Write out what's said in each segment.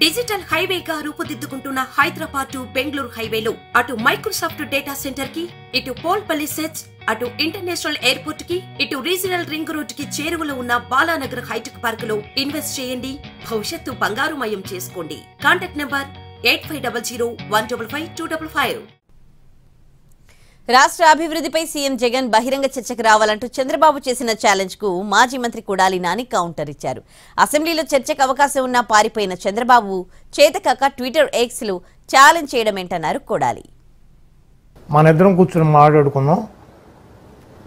Digital హైవేగా రూపుదిద్దుకుంటున్న Hyderabad to Bengaluru హైవేలో అటు Microsoft data centre కి, ఇటు పోల్పల్లి సెట్స్, అటు ఇంటర్నేషనల్ ఎయిర్పోర్ట్ కి, ఇటు రీజనల్ రింగ్ రోడ్ కి చేరువలో ఉన్న బాలానగర్ హైటెక్ పార్క్ లో ఇన్వెస్ట్ చేయండి. భవిష్యత్తు బంగారుమయం చేసుకోండి. Contact number 8500155255. రాష్ట్ర అభివృద్ధిపై సీఎం జగన్ బహిరంగ చర్చకు రావాలంటూ చంద్రబాబు చేసిన ఛాలెంజ్ కు మాజీ మంత్రి కొడాలి నాని కౌంటర్ ఇచ్చారు. అసెంబ్లీలో చర్చకు అవకాశం ఉన్నా పారిపోయిన చంద్రబాబు చేతకాక ట్విట్టర్ ఎక్స్ లో ఛాలెంజ్ చేయడమేంటన్నారు కొడాలి. మన ఇద్దరం కూర్చొని మాట్లాడుకున్నాం,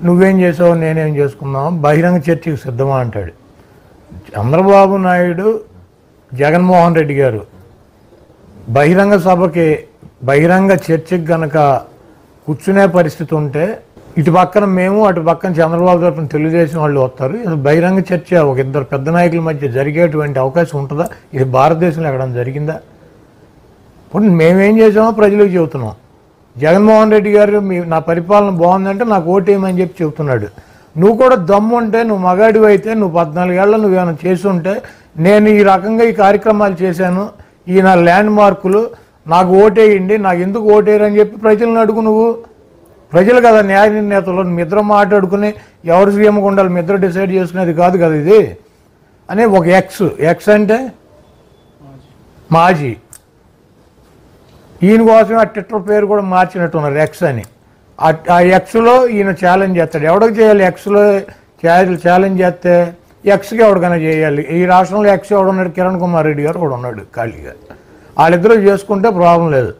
నువ్వేం చేసావు నేనేం చేసుకున్నాం, బహిరంగ చర్చకు సిద్ధమా అంటాడు. చంద్రబాబు నాయుడు, జగన్మోహన్ రెడ్డి గారు బహిరంగ సభకి, బహిరంగ చర్చకి గనక కూర్చునే పరిస్థితి ఉంటే ఇటు పక్కన మేము, అటు పక్కన చంద్రబాబు తరఫున తెలుగుదేశం వాళ్ళు వస్తారు. ఇది బహిరంగ చర్చ ఒక ఇద్దరు పెద్ద నాయకుల మధ్య జరిగేటువంటి అవకాశం ఉంటుందా? ఇది భారతదేశంలో ఎక్కడైనా జరిగిందా? ఇప్పుడు మేమేం చేసామో ప్రజలకు చెబుతున్నాం. జగన్మోహన్ రెడ్డి గారు నా పరిపాలన బాగుందంటే నాకు ఓటేయమని చెప్పి చెబుతున్నాడు. నువ్వు కూడా దమ్ము ఉంటే, నువ్వు మగాడివి అయితే, నువ్వు 14 ఏళ్ళ నువ్వేమైనా చేసి ఉంటే, నేను ఈ రకంగా ఈ కార్యక్రమాలు చేశాను, ఈ నా ల్యాండ్ మార్కులు, నాకు ఓటేయండి, నాకు ఎందుకు ఓటేయరని చెప్పి ప్రజలను అడుగు. నువ్వు ప్రజలు కదా న్యాయ నిర్ణేతలు, మీ ఇద్దరు మాట్లాడుకుని ఎవరు సీఎం ఉండాలి మీ ఇద్దరు డిసైడ్ చేసుకునేది కాదు కదా ఇది అనే ఒక ఎక్స్ అంటే మాజీ, ఈయన కోసం ఆ ట్విట్టర్ పేరు కూడా మార్చినట్టున్నారు ఎక్స్ అని. ఆ ఎక్స్లో ఈయన ఛాలెంజ్ చేస్తాడు. ఎవడికి చేయాలి? ఎక్స్లో ఛాలెంజ్ చేస్తే ఎక్స్కి ఎవరికైనా చేయాలి. ఈ రాష్ట్రంలో ఎక్స్ ఎవడున్నాడు? కిరణ్ కుమార్ రెడ్డి గారు కూడా ఉన్నాడు ఖాళీగా. వాళ్ళిద్దరూ చేసుకుంటే ప్రాబ్లం లేదు.